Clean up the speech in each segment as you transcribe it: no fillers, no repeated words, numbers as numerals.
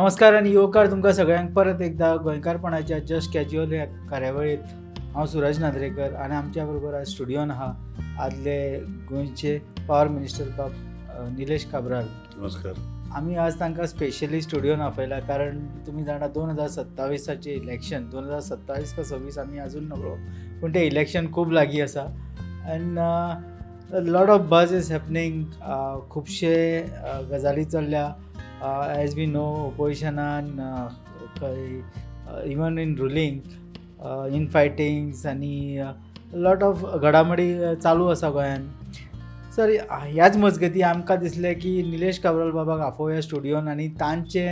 नमस्कार आणि येवकार तुमकां सगळ्यांक परत एकदा गोंयकारपणाच्या जस्ट कॅज्युअल ह्या कार्यावळींत हांव सुरज नांद्रेकर आनी आमच्या बरोबर आज स्टुडियोन आहा आदले गोंयचे पावर मिनिस्टर बाब निलेश काब्राल. नमस्कार. आमी आज तांकां स्पेशली स्टुडियोन आपयला कारण तुमी जाणा 2027चे इलेक्शन 2027 का 26 आमी अजून नकळो पूण तें इलेक्शन खूब लागीं आसा and lot of buzz is happening. खुबशे गजाली चल्ल्या. As we know, opposition even in ruling, in fightings आणि lot of घडामोडी चालू आसा गोंयान. सर ह्याच मजगती आमकां दिसलें की निलेश काब्राल बाबाक आपोवया स्टुडियोन आनी तांचे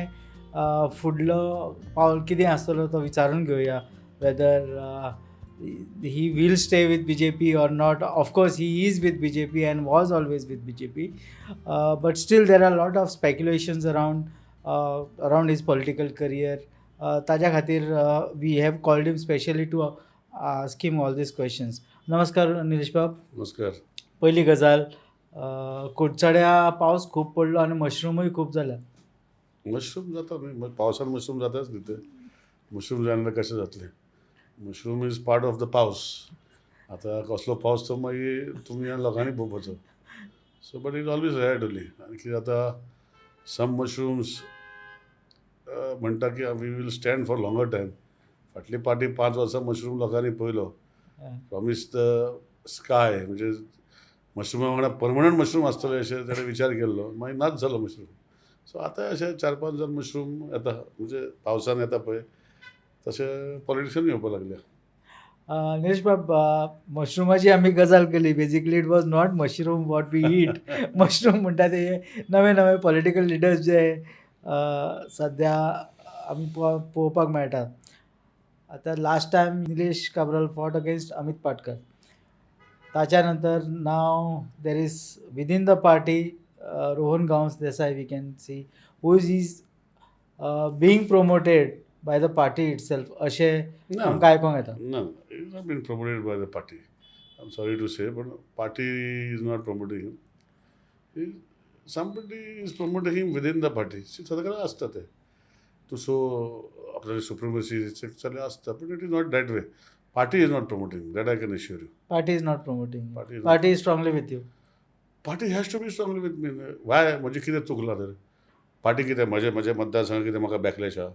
फुडलो पावल कितें आसतलो तो विचारून घेवया. Whether he will stay with BJP or not. Of course he is with BJP and was always with BJP, but still there are a lot of speculations around his political career. ताज्या खातीर we have called him specially to ask him all these questions. नमस्कार निलेश बाब. नमस्कार. पहिली गजाल, कुडचड्या पावस खूब पडलो आनी मशरूमूय खूब जाल्या. मशरूम जाता न्ही, पावसान मशरूम जाताच न्ही ते. मशरूम जायना कशें जातलें. Mushroom is part of the पावस. आतां कसलो पावस तो मागीर तुमी आनी लोकांनी पळोवपाचो. So but is always red only. आनी कितें जाता, सम मशरूम्स म्हणटा की we will stand for longer time. फाटली पाटी 5 वर्सां मशरूम लोकांनी पळयलो. प्रॉमिस द स्काय म्हणजे मशरुमा वांगडा परमनंट मशरूम आसतले अशें ताणें विचार केल्लो, मागीर नाच जालो मशरूम. सो आतां अशे 4-5 जण मशरूम येता, म्हणजे पावसान येता पळय तशें पॉलिटिशन येवपाक लागल्या. निलेश बाब, मशरुमाची आमी गजाल केली. Basically it was not mushroom what we eat. Mushroom म्हणटा ते नवे नवे पॉलिटिकल लिडर्स जे सद्या आमी पळोवपाक मेळटात. आतां last time Nilesh Cabral fought against Amit Patkar. ताच्या नंतर now there is within the party Rohan Gawas Desai we can see who is being promoted by the party itself अशें आमकां आयकोंक येता. No, he is not been promoted by the party. I'm sorry to say, but party is not promoting him. Somebody is promoting him within the party. सगळं असतं ते. तो so आपल्याला सुप्रिमसी सगळं असतं, but it is not that way. Party is not promoting. That I can assure you. Party is not promoting. Party is strongly with you. Party has to be strongly with me. Why? म्हणजे कितें चुकलां तर? Party कितें म्हजे मतदारसंघ कितें म्हाका backlash आहा.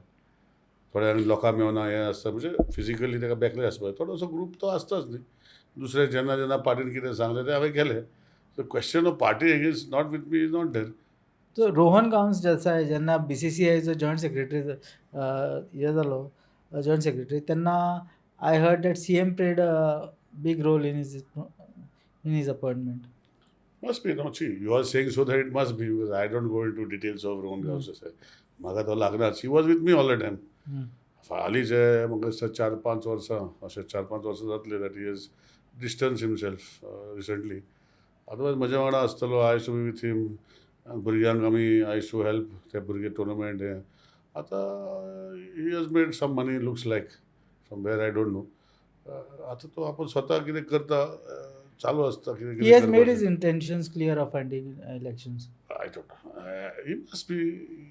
थोड्यांक लोकां मेवना हें आसता, म्हणजे फिजिकली ताका बॅकलॅश आसपा थोडोसो ग्रूप तो आसताच न्ही. दुसरे जेन्ना पार्टीन कितें सांगलें तें हांवें केलें. So question of party against not with me is not there. तो रोहन गांवस देसाय जेन्ना BCCIचो जॉयंट सेक्रेटरी हे जालो जॉयंट सेक्रेटरी, तेन्ना I heard that CM played a big role in his appointment. Must be no. See you are saying so that it must be, because I don't go in to details of Rohan Gawas Desai. म्हाका तो लागनाच. He was with me all the time. हालींच म्हाका दिसता 4-5 वर्सां अशें 4-5 वर्सां जातले that he is distance himself recently. Otherwise म्हज्या वांगडा आसतलो. आय टू बी विथ हिम. भुरग्यांक आमी आय टू हेल्प ते भुरगे टुर्नामेंट हें. आतां he has made some money looks like from where I don't know. आतां तो आपूण स्वता कितें करता चालू आसता. कितें He has made his intentions clear of ending elections. I don't know. He must be.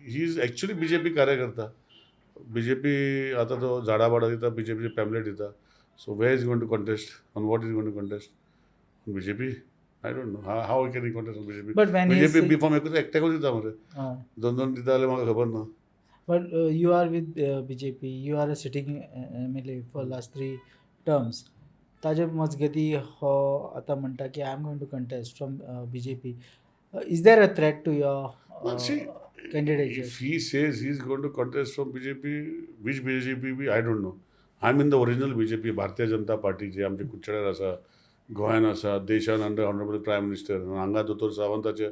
He is actually BJP कार्यकर्ता. BJP आतां तो झाडा बाडा दिता, BJPचे पॅम्पलेट दिता. So where is going to contest on what is going to contest on BJP? I don't know how can he contest on BJP. But when he BJP is B form एकट्याकूच दिता मरे. 2-2 दिता जाल्यार म्हाका खबर ना. But you are with BJP. You are a sitting MLA for last 3 terms. ताजे मजगती हो आतां म्हणटा की I am going to contest from BJP. Is there a threat to your candidature? If he says he is going to contest from BJP, which BJP be, I don't know. I'm in the original BJP, भारतीय Janata party जे आमचे कुडचड्यार आसा, गोंयान आसा, देशान under honourable prime minister, हांगा दोतोर सावंताचे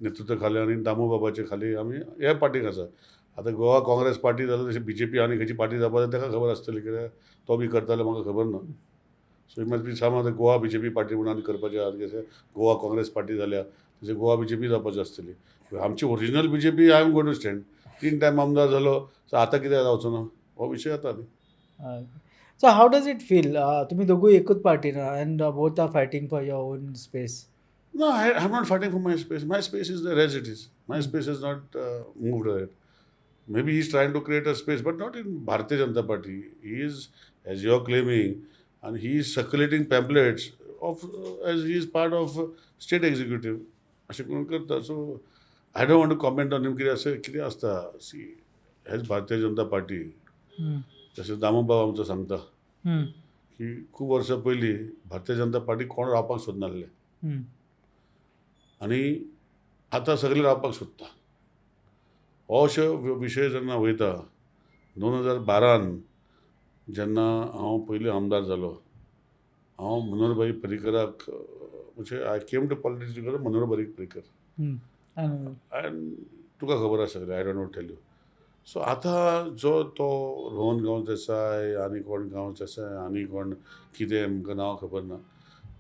नेतृत्व खाली आनी दामू बाबाचे खाली आमी ह्या पार्टीक आसा. आतां गोवा काँग्रेस पार्टी जाल्यार तशी BJP आनी खंयची पार्टी जावपा ताका खबर आसतली, कित्याक तो बी करतालो म्हाका खबर ना. So it must be some आतां गोवा BJP पार्टी म्हणून आनी करपाचें आहा. कितें गोवा काँग्रेस पार्टी जाल्या तशें गोवा BJP जावपाची आसतली. आमची original BJP I am going to stand. 3 time आमदार जालो, सो आतां कितें जावचो ना हो विशय जाता न्ही. So how does it feel? तुम्ही दोघूय एकूच पार्टीन and both are fighting for your own space. No, I'm not fighting for my space. My space is there as it is. My space has not moved ahead. Maybe he's trying to create a space, but not in Bharatiya Janata Party. He is, as you're claiming, and he is circulating pamphlets of as he is part of state executive. असे कोण करता. So I don't want to comment on him. कितें अशें कितें आसता, C age भारतीय Janata party, हम्म, जशें दामोबाब आमचो सांगता हम्म, की खूब वर्सां पयलीं भारतीय जनता पार्टी कोण रावपाक सोदनासले हम्म, आनी आतां सगळे रावपाक सोदता. हो अशे विशय जेन्ना वयता, 2012 जेन्ना हांव पयलीं आमदार जालो, हांव मनोहरभाई पर्रीकराक म्हणजे I came to politics because Manoharbhai Parrikar. Hmm. आणि एंड तुका खबर आसा सगळें, I don't not tell you. So आतां जो तो रोहन गांव देसाय आनी कोण गांव देसाय आनी कोण कितें आमकां नांव खबर ना,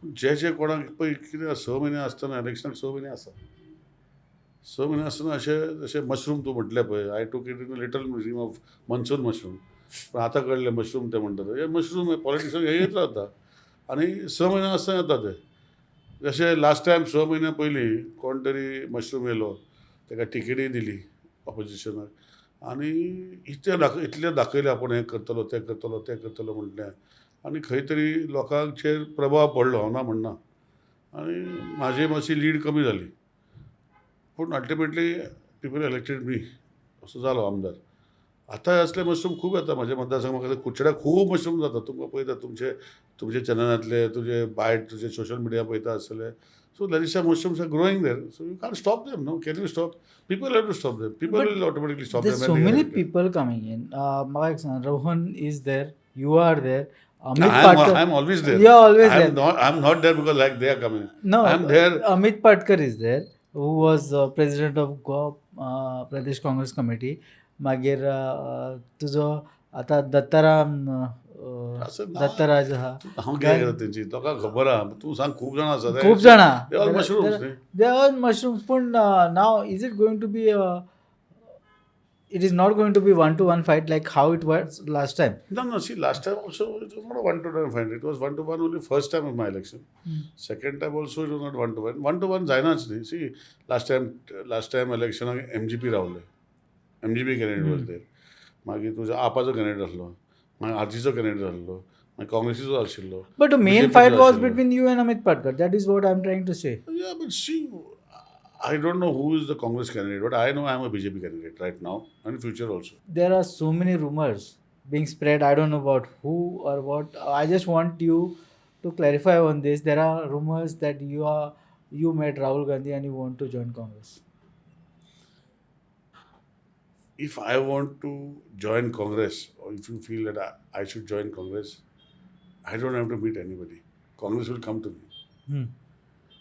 जे जे कोणाक पळय कितें 6 म्हयने आसतना, इलेक्शनाक 6 म्हयने आसा, 6 म्हयने आसतना अशें जशें मशरूम तूं म्हटलें पळय, आय टूक it in little museum of monsoon mushroom. पण आतां कळलें मशरूम ते म्हणटात हे मशरूम हे पॉलिटिक्सांक हे येत रावता आनी 6 म्हयने आसतना येता ते. जशें लास्ट टायम 6 म्हयन्या पयलीं कोण तरी मशरूम येयलो, ताका टिकेटूय दिली ऑपोजिशनाक, आनी इतलें दाखयलें आपूण हें करतलो तें करतलो तें करतलो म्हटलें, आनी खंय तरी लोकांचेर प्रभाव पडलो, हांव ना म्हणना, आनी म्हाजी मातशी लीड कमी जाली. पूण अल्टिमेटली पीपल इलेक्टेड मी, असो जालो आमदार. आतां असले मशरूम खूब येता म्हाज्या मतदारसंघाक. म्हाका कुचड्याक खूब मशरूम जाता. तुमकां पळयता तुमचे चॅनलांतले, तुजे बायट, तुजे सोशल मिडिया पळयता आसतले. So there is mushrooms are growing there. So you can stop them. No, can you stop? People have to stop them. People will automatically stop there's them. so many people coming in. म्हाका एक सांग, Rohan is there, you are there, Amit I Patkar. am always there. You are always I there. am not there because like they are coming. No, I am there. Amit Patkar is there, who was president of Goa Pradesh Congress Committee. मागीर तुजो आतां दत्ताराम असं ना. दत्तराज आहा, हांव कितें करता तेंची, लोकांक खबर आहा. तूं सांग, खूब जाणां आसा. खूब जाणां. They are mushrooms. They are mushrooms. पूण now is it going to be it is not going to be one-to-one fight like how it was last time? No. See, last time also it was not a one-to-one fight. It was one-to-one only first time of my election. Second time also it was not one-to-one. One-to-one जायनाच न्ही. See, last time election MGP रावले. MGP candidate was there. मागीर तुज्या आपाचो candidate आसलो, मागीर आजीचो candidate आसलो, मागीर काँग्रेसीचो आशिल्लो. But the main BJP fight चो was आशिल्लो. between you and Amit Patkar. That is what I am trying to say. Yeah, but see, I don't know who is the Congress candidate, but I know I am a BJP candidate right now and in future also. There are so many rumors being spread. I don't know about who or what. I just want you to clarify on this. There are rumors that you met Rahul Gandhi and you want to join Congress. If I want to join Congress, or if you feel that I should join Congress, I don't have to meet anybody. Congress will come to me.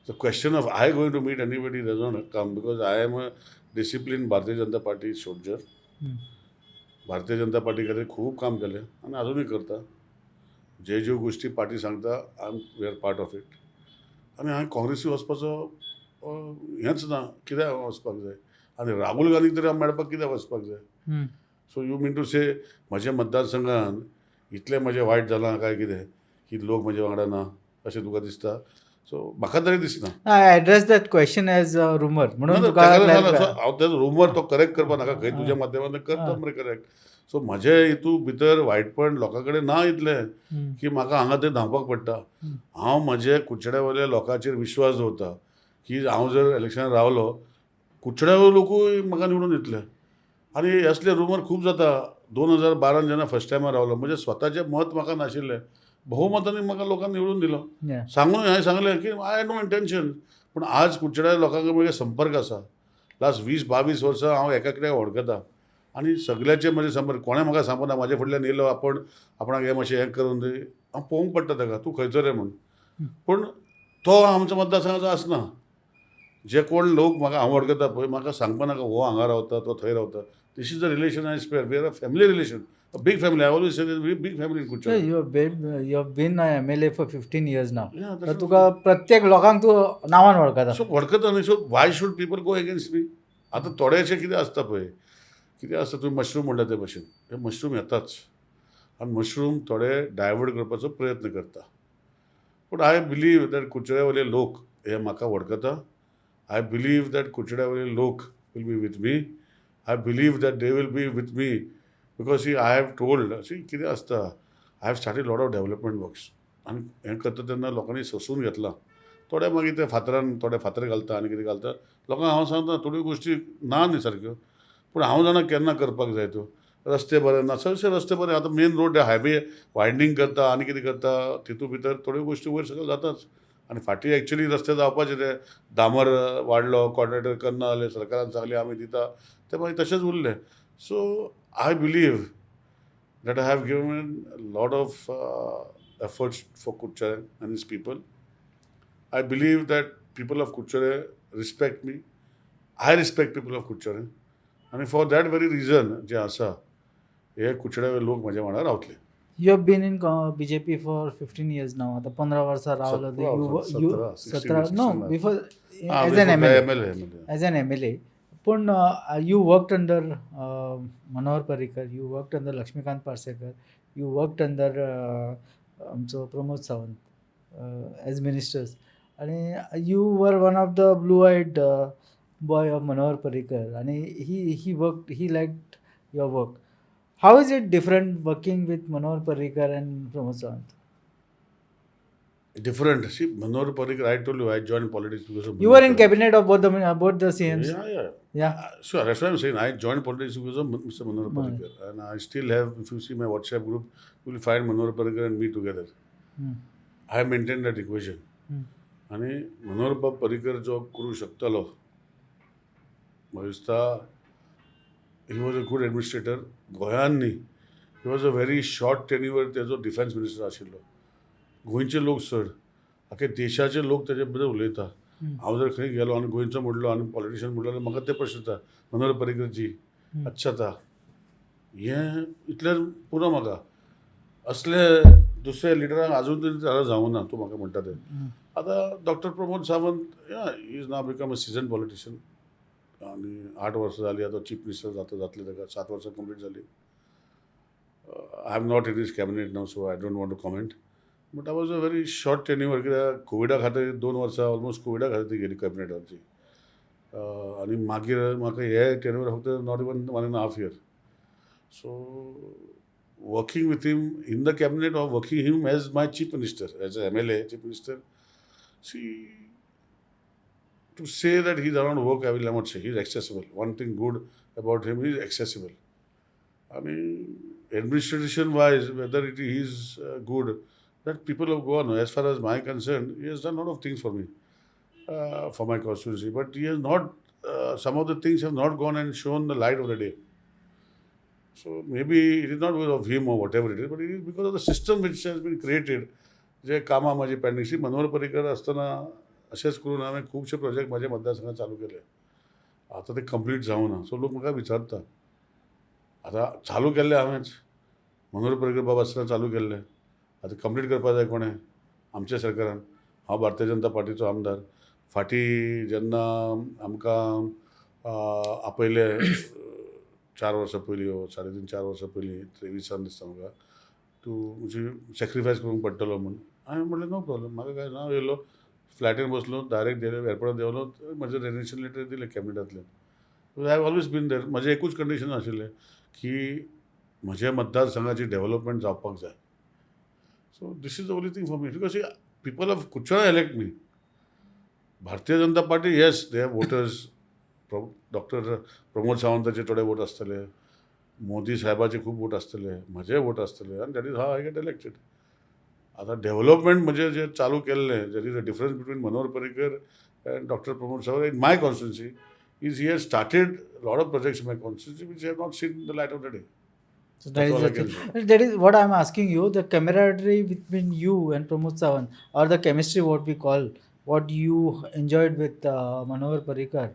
The question of I going to meet anybody does not come because I am a disciplined Bharatiya Janata Party soldier. भारतीय Janata party खातीर खूब काम केलें आनी आजुनूय करता. ज्यो गोश्टी पार्टी सांगता, we are part of it. आनी हांवें काँग्रेसी वचपाचो हेंच ना, कित्याक वचपाक जाय, आनी राहुल गांधीक तरी मेळपाक कित्याक वचपाक जाय. सो यू मीन टू से म्हज्या मतदारसंघान इतलें म्हजें वायट जालां काय कितें की लोक म्हजे वांगडा ना अशें तुका दिसता? सो म्हाका तरी दिसना. I addressed that question as a rumor. म्हणून तुका हांव तेजो रुमर तो करेक्ट करपा नाका, खंय तुज्या माध्यमांतल्यान करता मरे करेक्ट. सो म्हजे हितू भितर वायटपण लोकां कडेन ना इतलें की म्हाका हांगा थंय धांवपाक पडटा. हांव म्हजे कुचड्यावयल्या लोकांचेर विश्वास दवरता की हांव जर इलेक्शनाक रावलो, कुचड्यावयले लोकूय म्हाका निवडून दितले. आनी असले रुमर खूब जाता. 2012 जेन्ना फर्स्ट टायमार रावलो, म्हणजे स्वताचें मत म्हाका नाशिल्लें, भोवमतांनी म्हाका लोकांनी निवडून दिलो. सांगून हांवें सांगलें की आय हॅड नो इंटेन्शन. पूण आज कुचड्या लोकांक म्हजे संपर्क आसा. लास्ट 20-22 वर्सां हांव एका कित्याक वळखता आनी सगळ्याचे म्हजे संपर्क. कोणें म्हाका सांगना म्हाजे फुडल्यान येयलो आपणाक हें मातशें हें करून दी, हांव पळोवंक पडटा ताका तूं खंयचो रे म्हूण. पूण तो आमच्या मतदारसंघाचो आसना. जे कोण लोक म्हाका हांव वळखता पळय, म्हाका सांगपा नाका हो हांगा रावता तो थंय रावता. This is the relation I spare. We are a family relation, a big family. I always say this, big family in Kuchera. You have been an MLA for 15 years now. Yeah, तर तुका प्रत्येक लोकांक तू नांवान वळखता. So वळखता न्ही. So why should people go against me? आतां थोडेशे कितें आसता पळय, कितें आसता तुवें मशरूम म्हणटा ते भशेन, हे मशरूम येताच आनी मशरूम थोडे डायवर्ट करपाचो प्रयत्न करता. पूण आय बिलीव दॅट कुचड्यावयले लोक हे म्हाका वळखता. आय बिलीव दॅट कुचड्यावयले लोक will be with me. I believe that they will be with me because I have told कितें आसता I have started lot of development works आनी हें करता तेन्ना लोकांनी सोंसून घेतला थोडे मागीर ते फातरान थोडे फातर घालता आनी कितें घालता लोकांक हांव सांगता थोड्यो गोश्टी ना न्ही सारक्यो पूण हांव जाणा केन्ना करपाक जाय त्यो रस्ते बरे ना चडशे रस्ते बरे आतां मेन रोड हायवे वायडनींग करता आनी कितें करता तितू भितर थोड्यो गोश्टी वयर सकयल जाताच आनी फाटीं एक्चुली रस्ते जावपाचे ते डांबर वाडलो कॉन्ट्रॅक्टर करना जाले सरकारान सांगलें आमी दिता ते मागीर तशेंच उरले so I believe that I have given lot of efforts for Curchorem आनी his people I believe that people of Curchorem respect me I respect people of Curchorem आनी फॉर दॅट व्हेरी रिजन जें आसा हे कुडचडे लोक म्हाज्या वांगडा रावतले You have been in BJP for 15 years now. आता 15 वर्षां रावलं. You 17 no before as an MLA. As an MLA. पण you worked under Manohar Parrikar, you worked under Laxmikant Parsekar, you worked under आमचं प्रमोद सावंत as ministers. आणि you were one of the blue-eyed boy of Manohar Parrikar. आणि he liked your work. How is it different working with Manohar Parrikar and Pramod Sawant? Different. See, Manohar Parrikar, I told you, I joined politics because of You were in cabinet of both the CMs. Yeah. Sure, that's what I'm saying. I joined politics because of Mr. Manohar Parrikar. And I still have, if you see my WhatsApp group, you will find Manohar Parrikar and me together. I maintain that equation. आणि मनोहर पर्रीकर जो करू शकतालो म्हाका दिसता he was a good administrator गोंयांत न्ही he was a very short tenure तेजो defence minister आशिल्लो गोंयचे लोक चड आख्या देशाचे लोक तेजे बद्दल उलयता हांव जर खंय गेलो आनी गोंयचो म्हणलो आनी पॉलिटिशियन म्हणलो जाल्यार म्हाका ते प्रश्न येता मनोहर पर्रीकरजी अच्छा था हें इतलें पुरो म्हाका असले दुसऱ्या लिडरांक आजून तरी जाल्यार जावं ना तूं म्हाका म्हणटा तें आतां doctor Pramod Sawant is now become a season politician आणि 8 वर्सां जालीं आतां चीफ मिनिस्टर जातले ताका 7 वर्सां कंप्लीट जाली I am not in his cabinet now so I don't want to comment but I was a very short tenure कित्याक कोविडा खातीर 2 वर्सां ऑलमोस्ट कोविडा खातीर ती गेली कॅबिनेटाची आनी मागीर म्हाका हे टेन्युअर फक्त not even 1.5 year so working with him in the cabinet or working him as my chief minister as a MLA chief minister see to say that he's around work, I will not say. He's accessible. One thing good about him, he's accessible. I mean, administration-wise, whether it is good, that people have gone. As far as my concern, he has done a lot of things for me, for my constituency. But he has not, some of the things have not gone and shown the light of the day. So maybe it is not because of him or whatever it is, but it is because of the system which has been created. जे कामां माझी pending C Manohar Parrikar आसतना अशेंच करून हांवें खुबशे project म्हाज्या मतदारसंघात चालू केले आतां ते कंप्लीट जावना सो लोक म्हाका विचारता आतां चालू केल्ले हांवेंच मनोहर पर्रीकर बाबा आसतना चालू केल्ले आतां कंप्लीट करपा जाय कोणें आमच्या सरकारान हांव भारतीय जनता पार्टीचो आमदार फाटीं जेन्ना आमकां आपयले 4 वर्सां पयलीं 3.5-4 वर्सां पयलीं 23 दिसता म्हाका तूं म्हणजे सॅक्रिफायस करूंक पडटलो म्हूण हांवें म्हणलें नो प्रॉब्लम म्हाका काय ना येयलो फ्लॅटीन बसलो डायरेक्ट देलो एअरपोर्टार देवलो म्हजें रेजिग्नेशन लेटर दिलें कॅबिनेटांतल्यान I have always been there म्हजें एकूच कंडिशन आशिल्लें की म्हज्या मतदारसंघाची डेव्हलपमेंट जावपाक जाय so this is the only thing for me because people of Curchorem elect me Bharatiya Janata Party yes they have voters doctor Pramod सावंताचे थोडे वोट आसतले मोदी साहेबाचे खूब वोट आसतले म्हजे वोट आसतले आनी that is how I get elected आतां डेव्हलपमेंट म्हणजे जे चालू केल्लें that is a difference between Manohar Parrikar and doctor Pramod Sawant in my constituency is he has started lot of projects in my constituency which have not seen the light of the day. So that is what I am asking you. The camaraderie between you and Pramod Sawant, or the chemistry, what we call, what you enjoyed with Manohar Parrikar,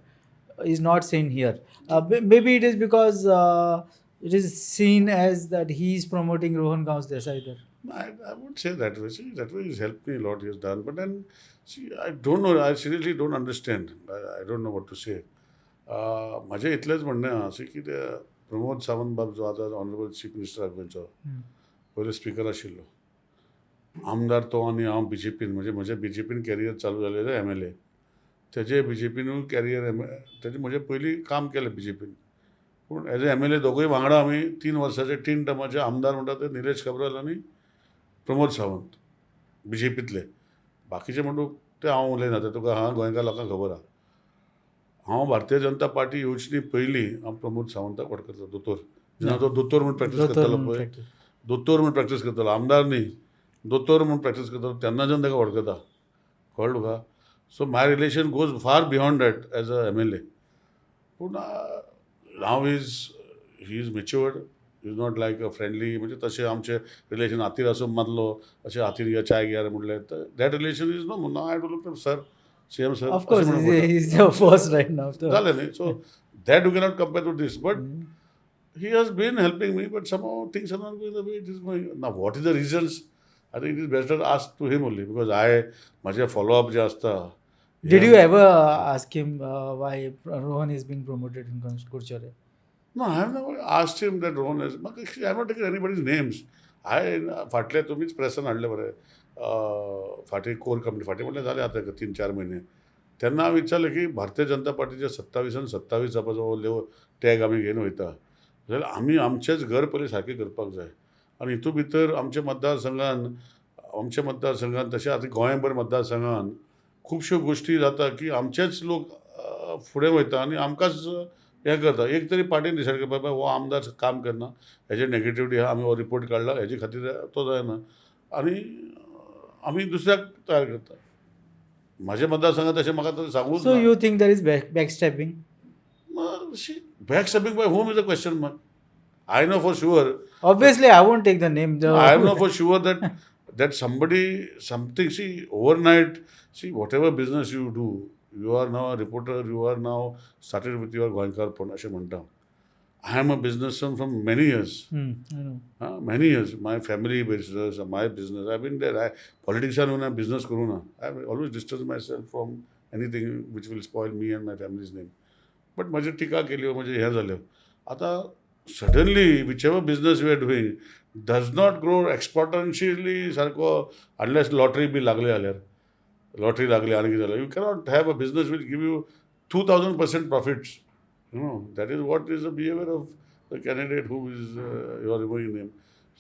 is not seen here. Maybe it is because it is seen as that he is promoting Rohan Gaus Desai there. I would say that way. See, that way he's helped me a lot. He has done. But then, see, I don't know. I seriously don't understand. I don't know what to say. माझें इतलेंच म्हणणें आहा अशें की ते प्रमोद सावंत बाब जो आतां honourable chief minister गोंयचो पयलो स्पिकर आशिल्लो आमदार तो आनी हांव BJPन म्हणजे म्हजें BJPन कॅरियर चालू जालेलें MLA तेजे BJPनूय कॅरियर तेजें म्हजें पयलीं काम केलें BJPन पूण एज ए MLA दोगूय वांगडा आमी 3 वर्साचे 3 टर्माचे आमदार म्हणटा ते निलेश काब्राल आनी प्रमोद सावंत BJPतले. बाकीचे म्हणून ते हांव उलयना, ते तुका हांगा गोंयकार लोकांक खबर आहा. हांव भारतीय जनता पार्टी येवचे पयलीं हांव प्रमोद सावंताक वोट करतालो दोतोर. जेन्ना तो दोतोर म्हणून प्रॅक्टीस करतालो पळय, दोतोर म्हणून प्रॅक्टीस करतालो, आमदार न्ही, दोतोर म्हणून प्रॅक्टीस करतालो, तेन्नाच्यान ताका वोट करता. कळ्ळें तुका? So my relation goes far beyond that as a MLA. पूण now he is matured, is not like a friendly, म्हणजे तशें आमचें रिलेशन हातीर आसून मारलो अशें हातीर घे चाय घे म्हणलें, that relation is no. Now I don't sir CM sir Of course, he's your boss right now. So. जालें न्ही. So that you cannot compare to this. But he has been helping me, but somehow things are not going the way it is going. Now, what is the reasons? I think it is better asked to him only, because माझे follow-up जे असता. Did you ever ask him why Rohan is being promoted in Kurchere? No, I have never asked him that Rohan is. I have not taken anybody's names. फाटले तुम्हीच प्रेसान हाडले बरे, फाटी core committee फाटी म्हटलें जालें आतां 3-4 महिने. तेन्ना हांवें विचारलें की भारतीय जनता पार्टीचे 27 आनी 27 जो टॅग आमी घेवन वयता, जाल्यार आमी आमचेच घर पयलीं सारकें करपाक जाय. आनी हितून भितर आमच्या मतदारसंघान तशें आतां गोंयभर मतदारसंघान खुबश्यो गोश्टी जाता की आमचेच लोक फुडें वयता आनी आमकांच हें करता. एक तरी पार्टीन डिसायड करपाक जाय हो आमदार काम करना, हेजे नेगेटिविटी आहा, आमी हो रिपोर्ट काडला, हेजे खातीर तो जायना, आनी आमी दुसऱ्याक तयार करता. म्हाज्या मतदारसंघात तशें म्हाका तर सांगूच So ना. you think there is backstabbing? Backstabbing by whom is a question mark. I know for sure. Obviously, I won't take the name. I know for sure that something. See, overnight. See, whatever business you do, you are now a reporter. You are now started with your Goenka Pon. अशें म्हणटा. I am a businessman from many years. I know. Many years. My family business, my business. I've been there. Politician होना, business करूना. I've always distanced myself from anything which will spoil me and my family's name. But माझी टिका केली, म्हणजे हें जालें. आता suddenly whichever business we are doing does not grow exponentially सारको, unless lottery बी लागली जाल्यार. लॉटरी लागली आनी कितें जाल्यार you cannot have a business will give you 2000% profits. You know that is what is the behaviour of the candidate who is your removing name.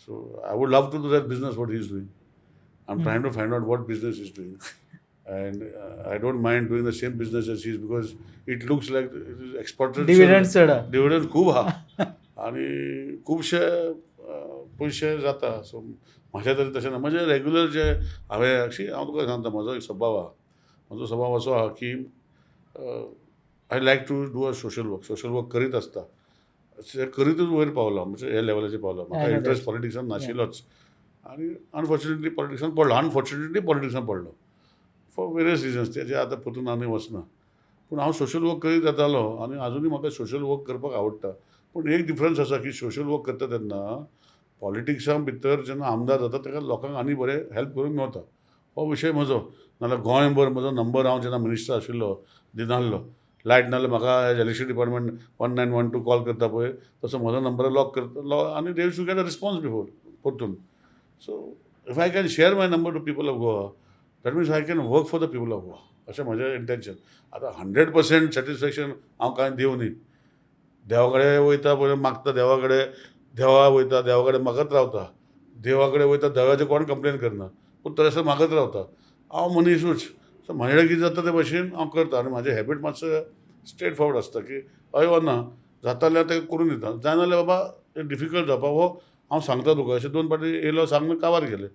So I would love to do that business what he is doing. I am trying to find out what business is doing. And I don't mind doing the same business as he is, because it looks like it is exported. Dividends खूब हा आणि खुबशे पयशे जाता. So म्हाज्या तरी तशें ना. म्हणजे रेग्युलर जे हांव तुका सांगता, म्हजो एक स्वभाव आहा. म्हजो स्वभाव असो आहा की I like to do a social work करीत आसता. करीतूच वयर पावला, म्हणजे हे लेवलाचेर पावला. म्हाका इंट्रस्ट पॉलिटिक्सान नाशिल्लोच, आनी अनफॉर्च्युनेटली पॉलिटिक्सान पडलो फॉर वेरियस रिजन्स. तेजे आतां परतून आनी वचना. पूण हांव सोशल वर्क करीत येतालो आनी आजुनूय म्हाका सोशल वर्क करपाक आवडटा. पूण एक डिफरन्स आसा की सोशल वर्क करता तेन्ना पॉलिटिक्सा भितर जेन्ना आमदार जाता तेका लोकांक आनी बरें हेल्प करूंक मेवता. हो विशय म्हजो. नाजाल्यार गोंयभर म्हजो नंबर हांव जेन्ना मिनिस्टर आशिल्लो दिनासलो, लायट नाजाल्यार म्हाका इलेक्ट्रिसिटी डिपार्टमेंट 1912 कॉल करता पळय, तसो म्हजो नंबर लॉक करतलो आनी they should get a response before परतून. So if I can share my number to people of Goa, that means I can work for the people of Goa. अशें म्हजें इंटेन्शन. आतां 100% सॅटिस्फॅक्शन हांव कांय दिवं न्ही. देवा कडेन वयता पळय, मागता देवा कडेन, देवा वयता, देवा कडेन मागत रावता, देवा कडेन वयता, देवाचें कोण कंप्लेन करना, पूण तशें मागत रावता. हांव मनीसूच. सो म्हाजे कडेन कितें जाता ते भशेन हांव करता. आनी म्हाजें हॅबीट मातसो स्ट्रेट फॉरवर्ड आसता की हय वा ना, जाता जाल्यार तें करून दिता, जायना जाल्यार बाबा डिफिकल्ट जावपा हो हांव सांगता तुका. अशें 2 फावटी येयलो, सांगलें, काबार गेलें.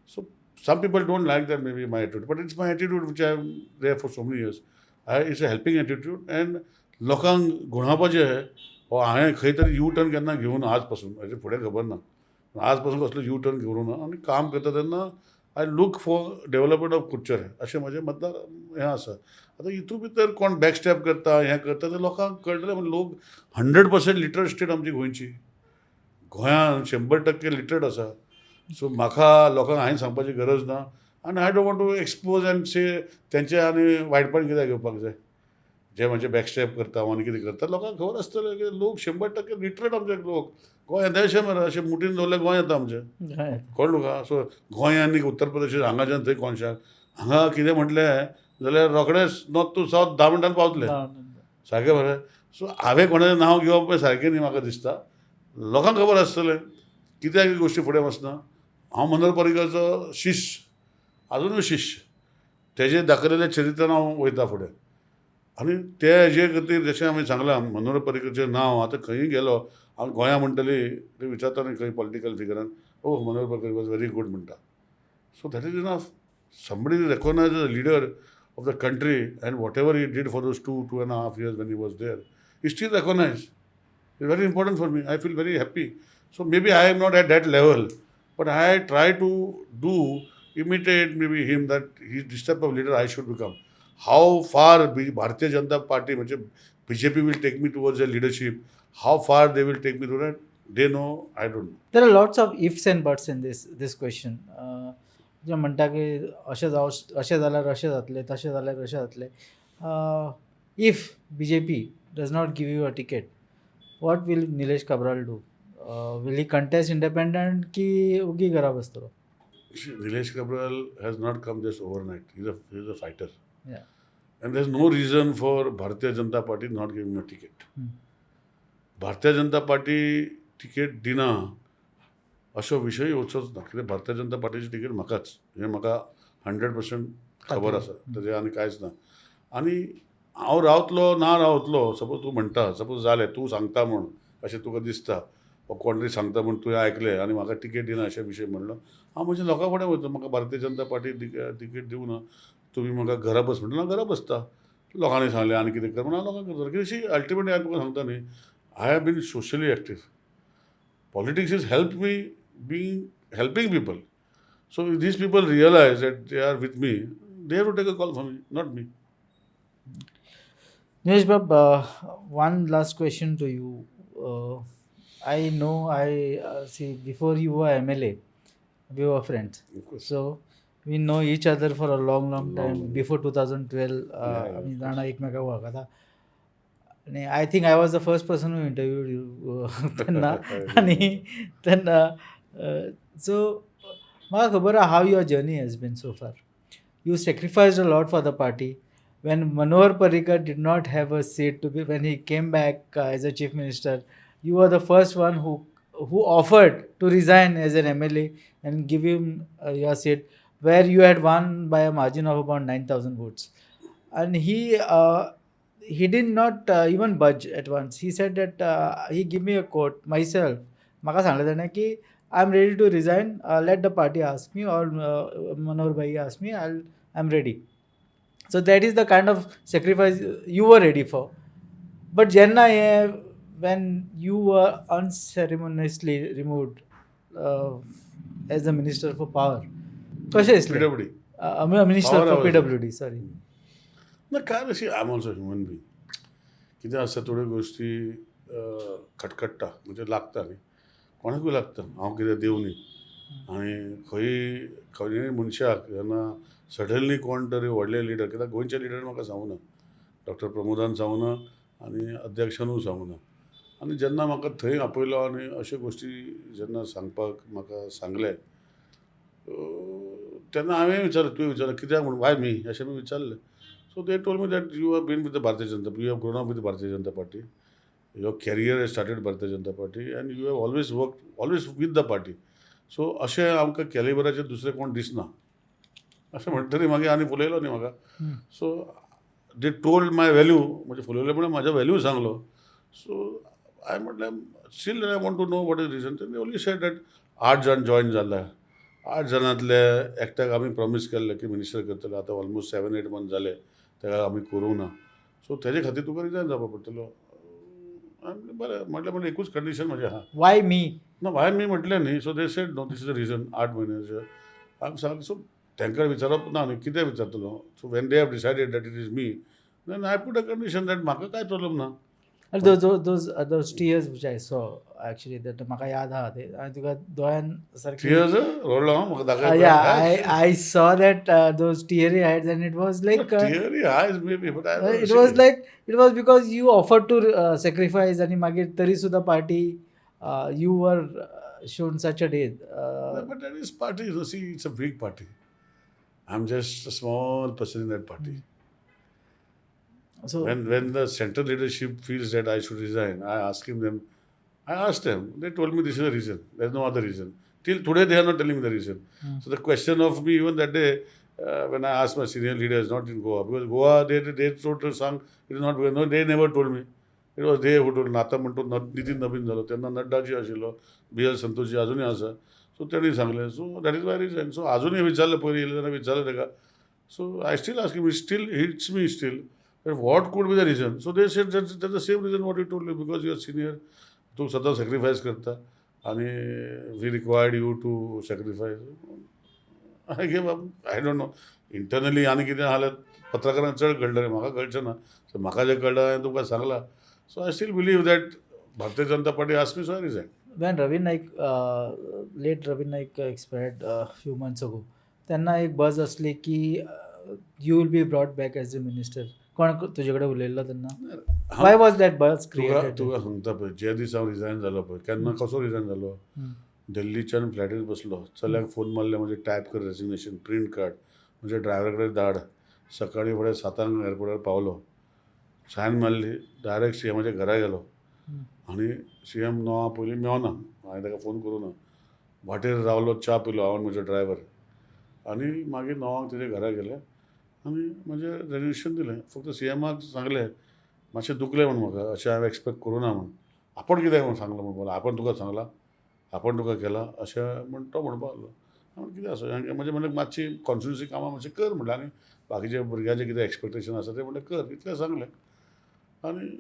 So some people don't like that, maybe my attitude, but it's my attitude which I am there for so many years. It's a helping attitude, and लोकांक घुणावपाचें हो हांवें खंय तरी यू टर्न केन्ना घेवं ना आज पासून. हेजे फुडें खबर ना. आज पासून कसलो यू टर्न घेवं ना. आनी काम करता तेन्ना I look for development of Curchorem अशें म्हजें मतदार हें आसा. आतां हितून भितर कोण बॅकस्टॅप करता, हें करता, तें लोकांक कळटलें. म्हणजे लोक 100% लिटरल स्टेट आमची गोंयची. गोंयांत 100% लिटरेट आसा. सो म्हाका लोकांक हांवें सांगपाची गरज ना. आनी I don't want to expose and say तेंचें आनी वायटपण कित्याक घेवपाक जाय. जे म्हणजे बॅकस्टॅप करता आनी कितें करता लोकांक खबर आसतलें की लोक 100% लिटरेट आमचे लोक. गोंय येता अशें मरे, अशें मुठीन दवरलें गोंय येता आमचें. कळ्ळें तुका? सो गोंय आनी उत्तर प्रदेश हांगाच्यान थंय कोणशाक हांगा कितें म्हटलें जाल्यार रोखडेंच नॉर्थ टू सावथ 10 मिनटान पावतले. सारकें मरे. सो हांवें कोणाचें नांव घेवप हें सारकें न्ही म्हाका दिसता. लोकांक खबर आसतलें कित्याक ह्यो गोश्टी फुडें वचना. हांव मनोहर पर्रीकरचो शिश्य, अजुनूय शिश्य. तेजें दाखयलेल्या चरित्रान हांव वयता फुडें. आनी ते हेजे खातीर जशें हांवें सांगलां मनोहर पर्रीकरचें नांव आतां खंयी गेलो हांव गोंया म्हणटली ते विचारता न्ही खंय पॉलिटिकल फिगरान oh Manohar Parrikar was very good म्हणटा. So that is enough. Somebody recognise as a leader of the country and whatever he did for those 2.5 years when he was there, he still recognized. It's very important for me. I feel very happy. So maybe I am not at that level, but I try to do, imitate maybe him that he's this type of leader I should become. How far Bharatiya Janata Party, BJP will take me towards their leadership, how far they will take me to that, they know, I don't know. There are lots of ifs and buts in this question. जे म्हणटा की अशें जाल्यार अशें जातलें, तशें जाल्यार अशें जातलें. If BJP does not give you a ticket, what will Nilesh Kabral do? Will he contest independent की उगी घरा बसतलो? Nilesh Kabral has not come just overnight. He's a fighter. Yeah. And there's no reason for Bharatiya Janata Party not giving him a ticket. Bharatiya Janata Party ticket दिना अशो विशय येवचोच ना. कित्याक भारतीय जनता पार्टीची ticket म्हाकाच, हें म्हाका 100% खबर आसा. तेजें आनी कांयच ना. आनी हांव रावतलो ना रावतलो, सपोज तूं म्हणटा, सपोज जालें तूं सांगता म्हूण अशें तुका दिसता, वा कोण तरी सांगता म्हूण तुवें आयकलें आनी म्हाका तिकेट दिना अशें विशय म्हणलो, हांव म्हज्या लोकां फुडें वयता. म्हाका भारतीय जनता पार्टी तिकेट दिवं ना, तुमी म्हाका घरा बस म्हणटा हांव घरा बसता. लोकांनी सांगलें आनी कितें कर म्हणून हांव लोकांक करता. कित्याक अल्टिमेटली हांवें तुका सांगता न्ही, I have been socially active. Politics has helped me helping people. So if these people realize that they are with me, they have to take a call for me, not me. Nilesh Bab, one last question to you. I know see before you were MLA, we were friends. Of course. So we know each other for a long time. Long. Before 2012, Yeah, आमी जाणा एकमेकाक वळखता. आणि I think I was the first person who interviewed you तेन्ना. आनी तेन्ना so म्हाका खबर आहा how your journey has been so far. You sacrificed a lot for the party. When Manohar Parrikar did not have a seat to be, when he came back as a chief minister, you were the first one who offered to resign as an MLA and give him your seat, where you had won by a margin of about 9,000 votes. And he did not even budge at once. He said that he gave me a quote myself. म्हाका सांगलें ताणें की I'm ready to resign. Let the party ask me, or Manohar bhai ask me. I'm ready. So that is the kind of sacrifice you were ready for. But Jenna, when you were unceremoniously removed as the Minister for Power, कशें दिसलें? PWD. Minister Power for was- PWD, sorry. ना काय अशी I am also human being. कितें आसता थोड्यो गोश्टी खटखट्टा म्हणजे लागता न्ही, कोणाकूय लागता. हांव कितें देव न्ही. आनी खंय मनशाक जेन्ना सडनली कोण तरी व्हडले लिडर, कित्याक गोंयचे लिडर म्हाका सांगूं ना, डॉक्टर प्रमोदान सांगूं ना आनी अध्यक्षानूय सांगूं ना. आनी जेन्ना म्हाका थंय आपयलो आनी अश्यो गोश्टी जेन्ना सांगपाक म्हाका सांगले, तेन्ना हांवें विचारलें, तुवें विचारलें कित्याक म्हणून, वाय मी अशें मी विचारलें. So they told me that you have been with the Bharatiya Janata Party, you have grown up with the Bharatiya Janata Party, your career has started Bharatiya Janata Party, and you have always worked with the party. So अशें आमकां कॅलिबराचे दुसरे कोण दिसना अशें म्हणटरी मागीर आनी फुलयलो न्ही म्हाका. So they told my value, म्हणजे फुलयले म्हणून म्हाजो व्हॅल्यू सांगलो. सो हांवें म्हटलें still I want to know what is reason. They only said that 8 जाण जॉयन जाल्या. 8 जाणांतले एकट्याक आमी प्रॉमीस केल्लें की मिनिस्टर करतले. आतां ऑलमोस्ट 7-8 मंथ जाले तेका आमी करूंक ना. सो तेजे खातीर तुका रिजायन जावपा पडटलो. बरें म्हटलें एकूच कंडिशन म्हजें आहा. Why me? ना हांवें मी म्हटलें न्ही. So they said no, this is the reason. 8 म्हयन्याचें हांवें सांगलें. सो तांकां विचारप ना न्ही, कितें विचारतलो. So when they have decided that it is me, then I put a condition that म्हाका कांय प्रॉब्लम ना. And those tears which I saw, actually, that म्हाका याद आहा ते आनी तुका दोळ्यान सारकें. टियर्स रोडलो म्हाका दाखयता. Yeah, I saw that those teary eyes, and it was like teary आयज maybe, but I don't it see was like it was because you offered to sacrifice, आणि मागीर तरी सुद्धा party you were shown such a day. But that is party, you see, it's a big party. I'm just a small person in that party. So when the central leadership feels that I should resign, I asked them. They told me this is the reason. There's no other reason. Till today, they are not telling me the reason. So the question of me even that day, when I asked my senior leaders, not in Goa, because Goa they told the song it is not because no, they never told me. It was they who told. नाता म्हणतो नितीन नवीन झालो त्यांना नड्डाजी आशिल्लो BL Santoshji अजूनही आसा so त्यांनी सांगले so that is why reason so अजूनही विचारलं पयलीं येयले तेन्ना विचारलं ताका so I still ask him still hits me still what could be the reason so they said that's the same reason what you told you because you are senior तू सदां sacrifice करता आणि we required you to sacrifice I gave up I don't know internally आनी कितें जाल्यार पत्रकारांक चड कळटलें रे म्हाका कळचें ना सो म्हाका जें कळ्ळें हांवें तुका सांगलां so I still believe that Bharatiya Janata Party ask me so I resign when Ravi Naik, late Ravi Naik expired few months ago, त्यांना एक बज असली की you will be brought back as a minister. कोण तुझे कडेन उलयल्लो तेन्ना? वाय वॉज दॅट बज क्रिएटेड? तुका सांगता पळय जे दीस हांव रिझायन जालो पळय केन्ना कसो रिझायन जालो दिल्लीच्यान फ्लॅटीर बसलो चल्याक फोन मारले म्हणजे टायप कर रेजिग्नेशन प्रिंट काड म्हणजे ड्रायव्हरा कडेन धाड सकाळीं फुडें 7 एअरपोर्टार पावलो सायन मारली डायरेक्ट CMच्या घरा गेलो आनी CM णवा पयलीं मेवना हांवें ताका फोन करूं ना वाटेर रावलो च्या पिलो हांव आनी म्हजो ड्रायव्हर आनी मागीर 9 तेजे घरा गेले आनी म्हजें रेजिग्नेशन दिलें फक्त CMक सांगलें मातशें दुखलें म्हण म्हाका अशें हांवें एक्सपेक्ट करूं ना म्हण आपण कित्याक म्हण सांगलो म्हण बोला आपण तुका सांगला आपण तुका केला अशें म्हण तो म्हणपा लागलो हांवें कितें आसा म्हणजे म्हणलें मातशी कॉन्स्टिट्युन्सी कामां मातशें कर म्हणलें आनी बाकीचे भुरग्याचें कितें एक्सपेक्टेशन आसा तें म्हणलें कर इतलें सांगलें आनी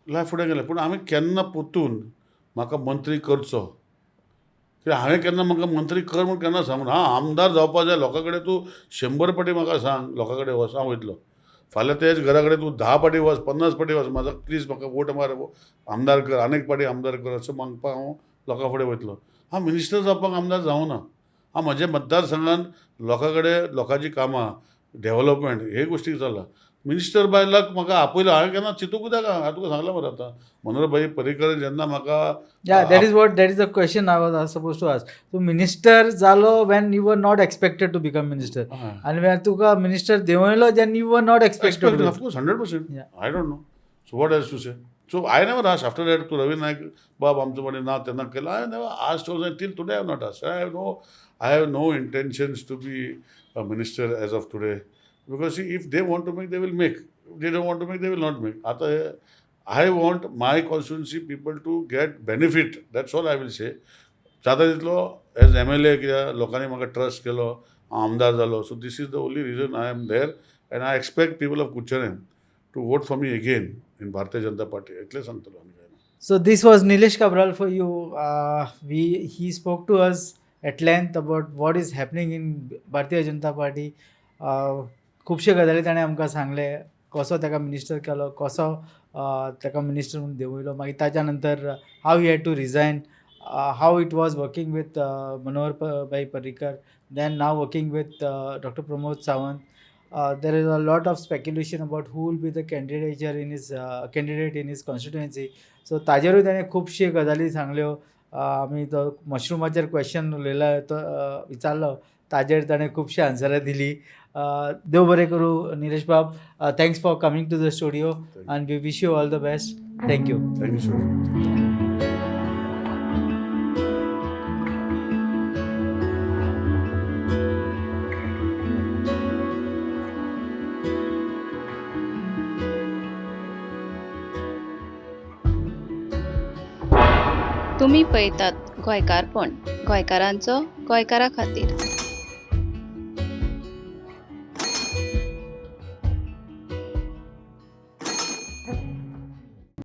लायफ फुडें गेलें पूण हांवें केन्ना पोतून म्हाका मंत्री करचो कित्याक हांवें केन्ना म्हाका मंत्री कर म्हूण केन्ना सांगून आमदार जावपा जाय लोकां कडेन तूं 100 पाटी म्हाका सांग लोकां कडेन वच हांव वयतलो फाल्यां तेच घरा कडेन तूं 10 पाटी वच 50 पाटी वच म्हाका प्लीज म्हाका वोट मार आमदार कर आनीक पाटी आमदार कर अशें मागपाक हांव लोकां फुडें वयतलो हांव मिनिस्टर जावपाक आमदार जावं ना हांव म्हज्या मतदारसंघान लोकां कडेन लोकांची कामां डेव्हलपमेंट हे गोश्टी चल्ला मिनिस्टर बाय लक म्हाका आपयलो हांवें केन्ना चिंतूंक कित्याक हांवें तुका सांगलां मरे आतां मनोहरभाई पर्रीकर जेन्ना म्हाका that is the question I was suppose to ask. तूं मिनिस्टर जालो when you were not expected to become minister आनी वेन तुका मिनिस्टर देंवयलो when you were not expected. Of course 100% I don't know so what has to say so I never ask after that to Ravi Naik बाब आमचो पाटी ना तेन्ना केलो I never asked also till today I have not asked I have no intentions to be a minister as of today because if they want to make they will make if they don't want to make they will not make आता I want my constituency people to get benefit that's all I will say जाता तितलो age MLA कित्याक लोकांनी म्हाका trust केलो हांव आमदार जालो so this is the only reason I am there and I expect people of Curchorem to vote for me again in Bharatiya Janata party इतलें सांगतलो आनी काय ना. So this was Nilesh Kabral for you. He spoke to us at length about what is happening in Bharatiya Janata Party. खुबशे गजाली ताणें आमकां सांगले कसो ताका मिनिस्टर केलो कसो ताका मिनिस्टर म्हणून देंवयलो मागीर ताच्या नंतर how he had to resign how it was working with Manohar bhai Parrikar then now working with doctor Pramod Sawant. There is a lot of speculation about who will be the candidate in his constituency so ताजेरूय ताणें खुबशे गजाली सांगल्यो. आमी तो मशरुमाचेर question उलयला तो विचारलो ताजेर ताणें खुबशी आन्सरां दिली. देव बरें करूं निलेश बाब. Thanks for coming to the studio and we wish you all the best. Thank you. Thank you so. तुम्ही पळयतात गोंयकारपण गोंयकारांचो गोंयकारा खातीर.